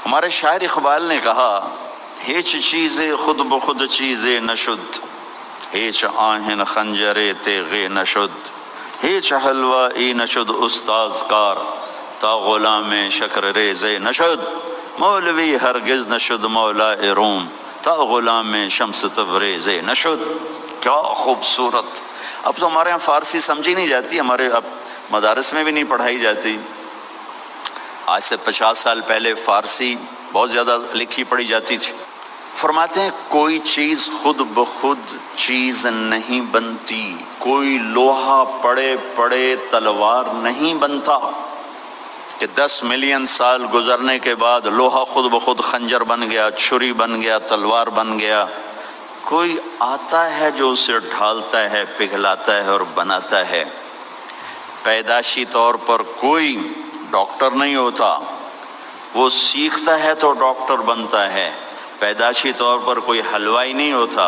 ہمارے شاعر اقبال نے کہا ہیچ چیز خود بخود چیز نشد، ہیچ آہن خنجر تیغ نشد، ہیچ حلوہ نشد استاذ کار، تا غلام شکر ریز نشد، مولوی ہرگز نشد مولا روم، تا غلام شمس تبریز نشد۔ کیا خوبصورت! اب تو ہمارے یہاں فارسی سمجھی نہیں جاتی، ہمارے اب مدارس میں بھی نہیں پڑھائی جاتی۔ آج سے 50 سال پہلے فارسی بہت زیادہ لکھی پڑھی جاتی تھی۔ فرماتے ہیں کوئی چیز خود بخود چیز نہیں بنتی، کوئی لوہا پڑے پڑے تلوار نہیں بنتا کہ 10 ملین سال گزرنے کے بعد لوہا خود بخود خنجر بن گیا، چھری بن گیا، تلوار بن گیا۔ کوئی آتا ہے جو اسے ڈھالتا ہے، پگھلاتا ہے اور بناتا ہے۔ پیدائشی طور پر کوئی ڈاکٹر نہیں ہوتا، وہ سیکھتا ہے تو ڈاکٹر بنتا ہے۔ پیدائشی طور پر کوئی حلوائی نہیں ہوتا،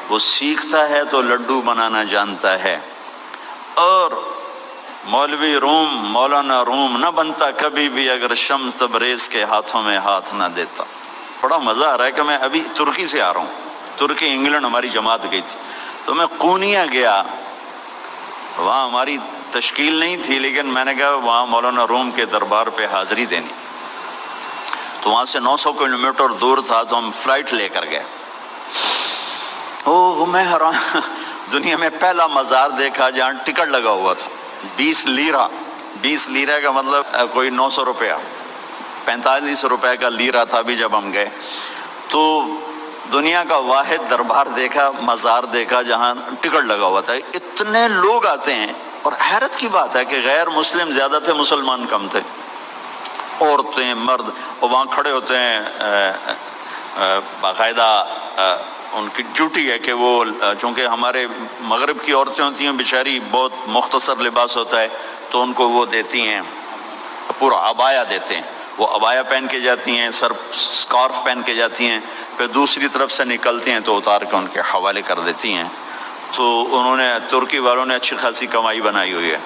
وہ سیکھتا ہے تو لڈو بنانا جانتا ہے۔ اور مولوی روم، مولانا روم نہ بنتا کبھی بھی اگر شمس تبریز کے ہاتھوں میں ہاتھ نہ دیتا۔ بڑا مزہ آ رہا ہے کہ میں ابھی ترکی سے آ رہا ہوں، ترکی انگلینڈ ہماری جماعت گئی تھی، تو میں قونیہ گیا، وہاں ہماری تشکیل نہیں تھی، لیکن میں نے کہا وہاں مولانا روم کے دربار پہ حاضری دینی، تو وہاں سے 900 کلومیٹر دور تھا، تو ہم فلائٹ لے کر گئے۔ میں حیران، دنیا میں پہلا مزار دیکھا جہاں ٹکٹ لگا ہوا تھا، 20 لیرہ، 20 لیرہ کا مطلب کوئی 900 روپیہ، 45 روپے کا لیرہ تھا بھی جب ہم گئے۔ تو دنیا کا واحد دربار دیکھا، مزار دیکھا جہاں ٹکٹ لگا ہوا تھا۔ اتنے لوگ آتے ہیں، اور حیرت کی بات ہے کہ غیر مسلم زیادہ تھے، مسلمان کم تھے، عورتیں مرد، اور وہاں کھڑے ہوتے ہیں، باقاعدہ ان کی ڈیوٹی ہے کہ وہ، چونکہ ہمارے مغرب کی عورتیں ہوتی ہیں بیچاری، بہت مختصر لباس ہوتا ہے، تو ان کو وہ دیتی ہیں پورا عبایا دیتے ہیں، وہ عبایا پہن کے جاتی ہیں، سر سکارف پہن کے جاتی ہیں، پھر دوسری طرف سے نکلتی ہیں تو اتار کے ان کے حوالے کر دیتی ہیں۔ تو انہوں نے، ترکی والوں نے اچھی خاصی کمائی بنائی ہوئی ہے۔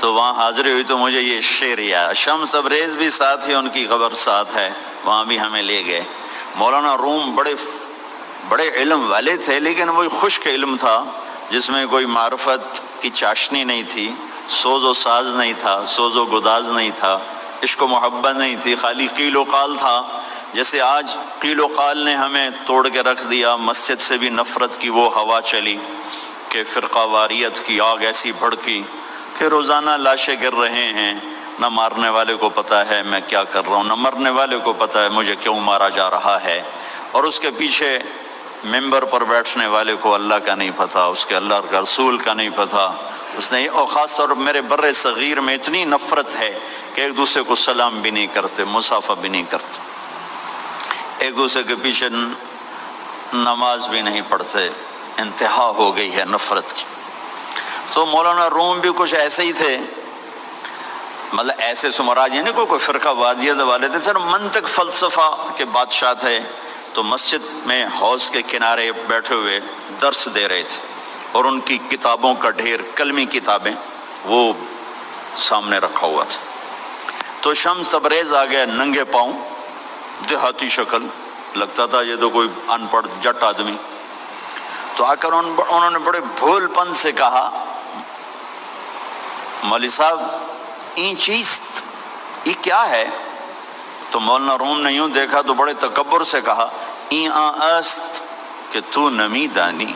تو وہاں حاضری ہوئی تو مجھے یہ شعر یاد، شمس تبریز بھی ساتھ ہی، ان کی قبر ساتھ ہے، وہاں بھی ہمیں لے گئے۔ مولانا روم بڑے علم والے تھے، لیکن وہی خشک علم تھا جس میں کوئی معرفت کی چاشنی نہیں تھی، سوز و ساز نہیں تھا، سوز و گداز نہیں تھا، عشق و محبت نہیں تھی، خالی قیل و قال تھا۔ جیسے آج قیل و قال نے ہمیں توڑ کے رکھ دیا، مسجد سے بھی نفرت کی وہ ہوا چلی کہ فرقہ واریت کی آگ ایسی بھڑکی کہ روزانہ لاشیں گر رہے ہیں، نہ مارنے والے کو پتہ ہے میں کیا کر رہا ہوں، نہ مرنے والے کو پتہ ہے مجھے کیوں مارا جا رہا ہے، اور اس کے پیچھے ممبر پر بیٹھنے والے کو اللہ کا نہیں پتہ، اس کے اللہ کا رسول کا نہیں پتہ۔ اس نے، اور خاص طور پر میرے بر صغیر میں اتنی نفرت ہے کہ ایک دوسرے کو سلام بھی نہیں کرتے، مصافحہ بھی نہیں کرتے، ایک دوسرے کے پیچھے نماز بھی نہیں پڑھتے، انتہا ہو گئی ہے نفرت کی۔ تو مولانا روم بھی کچھ ایسے ہی تھے، مطلب ایسے سمراج، یعنی کوئی فرقہ وادیت والے تھے، سر منطق فلسفہ کے بادشاہ تھے۔ تو مسجد میں حوض کے کنارے بیٹھے ہوئے درس دے رہے تھے، اور ان کی کتابوں کا ڈھیر، کلمی کتابیں وہ سامنے رکھا ہوا تھا۔ تو شمس تبریز آ گیا ننگے پاؤں، دیہاتی شکل، لگتا تھا یہ تو کوئی ان پڑھ جٹ آدمی۔ تو آ کر انہوں نے بڑے بھول پن سے کہا، مولوی صاحب این چیست، یہ کیا ہے؟ تو مولانا روم نے یوں دیکھا تو بڑے تکبر سے کہا، این است کہ تو نمی دانی،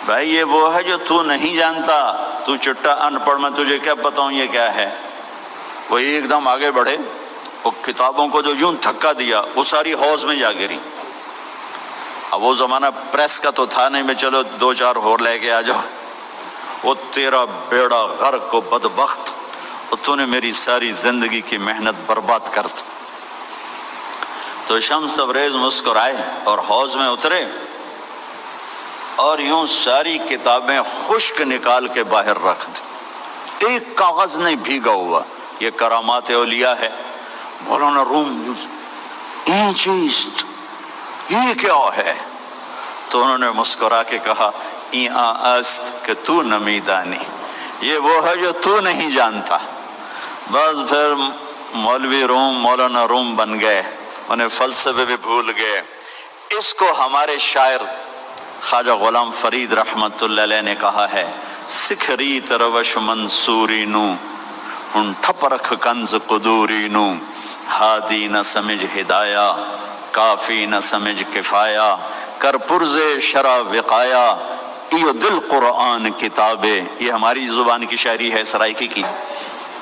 بھائی یہ وہ ہے جو تو نہیں جانتا، تو چٹا ان پڑھ، میں تجھے کیا بتاؤں یہ کیا ہے۔ وہ ایک دم آگے بڑھے، وہ کتابوں کو جو یوں دھکا دیا وہ ساری حوض میں جا گری۔ اب وہ زمانہ پریس کا تو تھا نہیں، میں چلو 2-4 اور لے کے آ جاؤ، وہ تیرا بیڑا غرق کو بدبخت، اور تو نے میری ساری زندگی کی محنت برباد کر دی۔ تو شمس تبریز مسکرائے اور حوض میں اترے، اور یوں ساری کتابیں خشک نکال کے باہر رکھ دی، ایک کاغذ نہیں بھیگا ہوا۔ یہ کرامات اولیاء ہے۔ مولانا روم، این چیز، یہ کیا ہے؟ تو انہوں نے مسکرا کے کہا، این است کہ تو نمی دانی، یہ وہ ہے جو تو نہیں جانتا۔ بس پھر مولوی روم مولانا روم بن گئے، انہیں فلسفے بھی بھول گئے۔ اس کو ہمارے شاعر خواجہ غلام فرید رحمت اللہ علیہ نے کہا ہے، سکھ ریت روش منصوری نو ہن ٹھپ رکھ کنز قدوری نو، ہادی نہ سمجھ ہدایہ کافی نہ سمجھ کفایہ، کر پرز شرع وقایا ایو دل قرآن کتابے۔ یہ ہماری زبان کی شاعری ہے سرائکی کی۔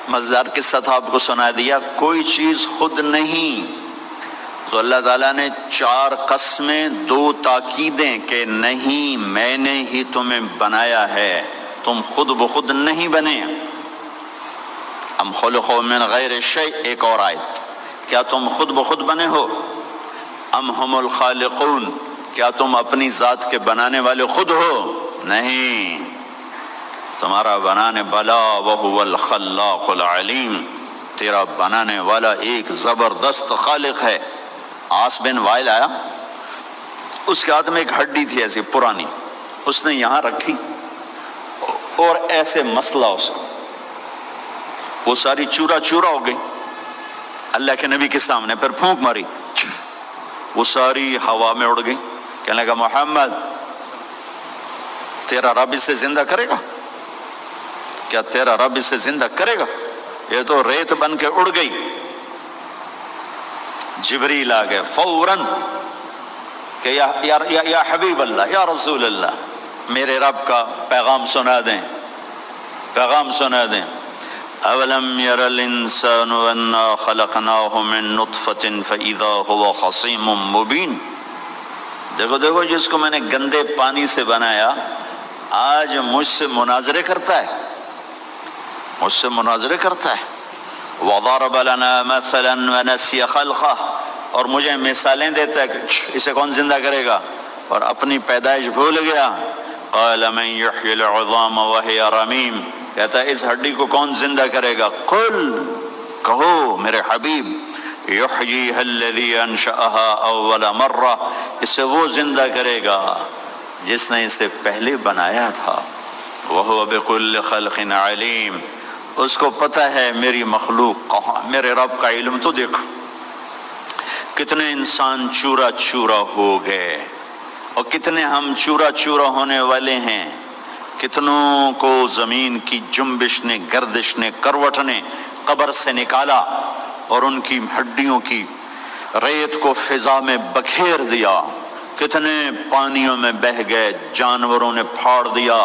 مزدار قصہ تھا، آپ کو سنا دیا۔ کوئی چیز خود نہیں تو اللہ تعالیٰ نے 4 قسمیں 2 تاکیدیں کہ نہیں میں نے ہی تمہیں بنایا ہے، تم خود بخود نہیں بنے۔ ام خلقوا من غیر شیء، ایک اور آیت، کیا تم خود بخود بنے ہو؟ ام ہم الخالقون، کیا تم اپنی ذات کے بنانے والے خود ہو؟ نہیں، تمہارا بنانے والا وہو الخلاق العلیم، تیرا بنانے والا ایک زبردست خالق ہے۔ عاص بن وائل آیا، اس کے ہاتھ میں ایک ہڈی تھی ایسی پرانی، اس نے یہاں رکھی اور ایسے مسئلہ اس کو، وہ ساری چورا چورا ہو گئی اللہ کے نبی کے سامنے، پھر پھونک ماری، وہ ساری ہوا میں اڑ گئی۔ کہنے لگا محمد تیرا رب اسے زندہ کرے گا؟ کیا تیرا رب اسے زندہ کرے گا؟ یہ تو ریت بن کے اڑ گئی۔ جبریل آ گئے فوراً کہ یا حبیب اللہ، یا رسول اللہ، میرے رب کا پیغام سنا دیں، پیغام سنا دیں۔ اولم یر الانسان انا خلقناہ من نطفۃ فاذا هو خصیم مبین۔ دیکھو دیکھو جس کو میں نے گندے پانی سے بنایا آج مجھ سے مناظرے کرتا ہے، مجھ سے مناظرے کرتا ہے۔ وضرب لنا مثلا ونسی خلقہ، اور مجھے مثالیں دیتا ہے کہ اسے کون زندہ کرے گا، اور اپنی پیدائش بھول گیا۔ قال من یحیی العظام وہی رمیم، کہتا ہے اس ہڈی کو کون زندہ کرے گا؟ قل، کہو میرے حبیب، یحییھا الذی انشأھا اول مرہ، اسے وہ زندہ کرے گا جس نے اسے پہلے بنایا تھا۔ وہو بکل خلق علیم، اس کو پتہ ہے میری مخلوق کہاں، میرے رب کا علم تو دیکھو۔ کتنے انسان چورا چورا ہو گئے اور کتنے ہم چورا چورا ہونے والے ہیں۔ کتنوں کو زمین کی جنبش نے، گردش نے، کروٹ نے قبر سے نکالا اور ان کی ہڈیوں کی ریت کو فضا میں بکھیر دیا۔ کتنے پانیوں میں بہہ گئے، جانوروں نے پھاڑ دیا،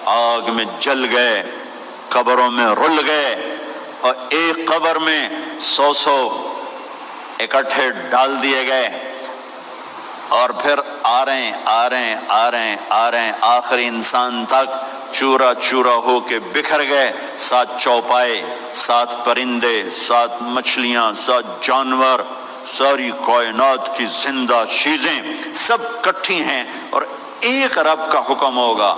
آگ میں جل گئے، قبروں میں رل گئے، اور ایک قبر میں 100 اکٹھے ڈال دیے گئے، اور پھر آ رہے ہیں آخری انسان تک چورا چورا ہو کے بکھر گئے۔ 7 چوپائے، 7 پرندے، 7 مچھلیاں، 7 جانور، ساری کائنات کی زندہ چیزیں سب کٹھی ہیں، اور ایک رب کا حکم ہوگا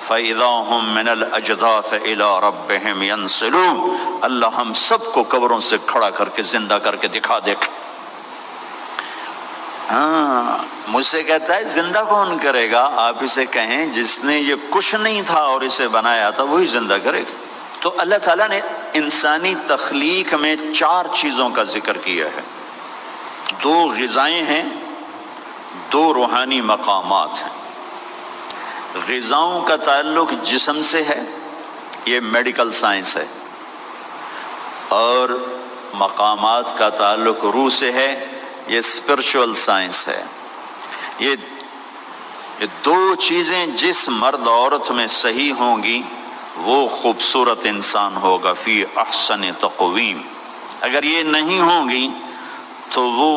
فَإِذَا هُم مِّنَ الْأَجْدَاثِ إِلَىٰ رَبِّهِمْ يَنْسِلُونَ۔ اللہ ہم سب کو قبروں سے کھڑا کر کے زندہ کر کے دکھا دے۔ ہاں، مجھ سے کہتا ہے زندہ کون کرے گا؟ آپ اسے کہیں جس نے یہ کچھ نہیں تھا اور اسے بنایا تھا وہی زندہ کرے گا۔ تو اللہ تعالیٰ نے انسانی تخلیق میں 4 چیزوں کا ذکر کیا ہے۔ 2 غذائیں ہیں، 2 روحانی مقامات ہیں۔ غذاؤں کا تعلق جسم سے ہے، یہ میڈیکل سائنس ہے، اور مقامات کا تعلق روح سے ہے، یہ اسپرچول سائنس ہے۔ یہ 2 چیزیں جس مرد عورت میں صحیح ہوں گی وہ خوبصورت انسان ہوگا، فی احسن تقویم۔ اگر یہ نہیں ہوں گی تو وہ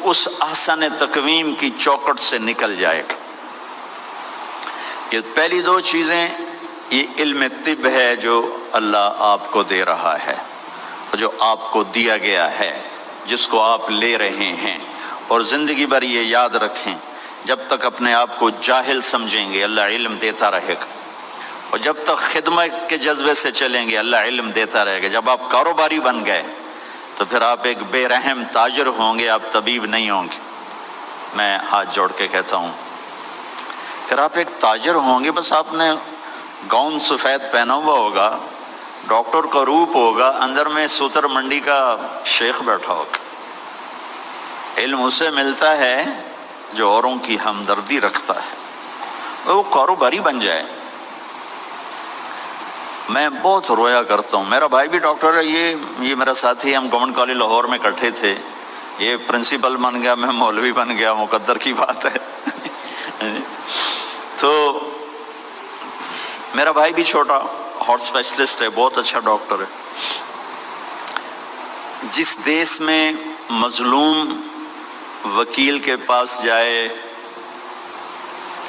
اس احسن تقویم کی چوکٹ سے نکل جائے گا۔ یہ پہلی 2 چیزیں، یہ علم طب ہے جو اللہ آپ کو دے رہا ہے، جو آپ کو دیا گیا ہے، جس کو آپ لے رہے ہیں، اور زندگی بھر یہ یاد رکھیں، جب تک اپنے آپ کو جاہل سمجھیں گے اللہ علم دیتا رہے گا، اور جب تک خدمت کے جذبے سے چلیں گے اللہ علم دیتا رہے گا۔ جب آپ کاروباری بن گئے تو پھر آپ ایک بے رحم تاجر ہوں گے، آپ طبیب نہیں ہوں گے۔ میں ہاتھ جوڑ کے کہتا ہوں، پھر آپ ایک تاجر ہوں گے، بس آپ نے گاؤن سفید پہنا ہوا ہوگا، ڈاکٹر کا روپ ہوگا، اندر میں سوتر منڈی کا شیخ بیٹھا ہوگا۔ علم اسے ملتا ہے جو اوروں کی ہمدردی رکھتا ہے، وہ کاروباری بن جائے۔ میں بہت رویا کرتا ہوں، میرا بھائی بھی ڈاکٹر ہے، یہ میرا ساتھی ہے، ہم گورنمنٹ کالج لاہور میں اکٹھے تھے، یہ پرنسپل بن گیا، میں مولوی بن گیا، مقدر کی بات ہے۔ تو میرا بھائی بھی چھوٹا ہارٹ اسپیشلسٹ ہے، بہت اچھا ڈاکٹر ہے۔ جس دیس میں مظلوم وکیل کے پاس جائے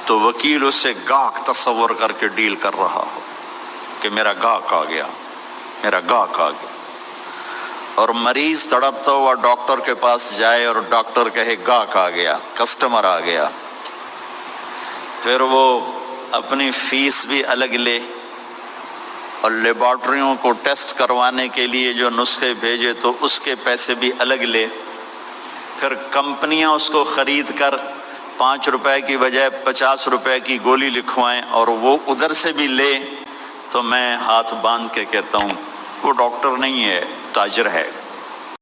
تو وکیل اس سے گاہک تصور کر کے ڈیل کر رہا ہو کہ میرا گاہک آ گیا، میرا گاہک آ گیا، اور مریض تڑپتا ہوا ڈاکٹر کے پاس جائے اور ڈاکٹر کہے گاہک آ گیا، کسٹمر آ گیا، پھر وہ اپنی فیس بھی الگ لے اور لیبارٹریوں کو ٹیسٹ کروانے کے لیے جو نسخے بھیجے تو اس کے پیسے بھی الگ لے، پھر کمپنیاں اس کو خرید کر 5 روپے کی بجائے 50 روپے کی گولی لکھوائیں اور وہ ادھر سے بھی لے، تو میں ہاتھ باندھ کے کہتا ہوں وہ ڈاکٹر نہیں ہے، تاجر ہے۔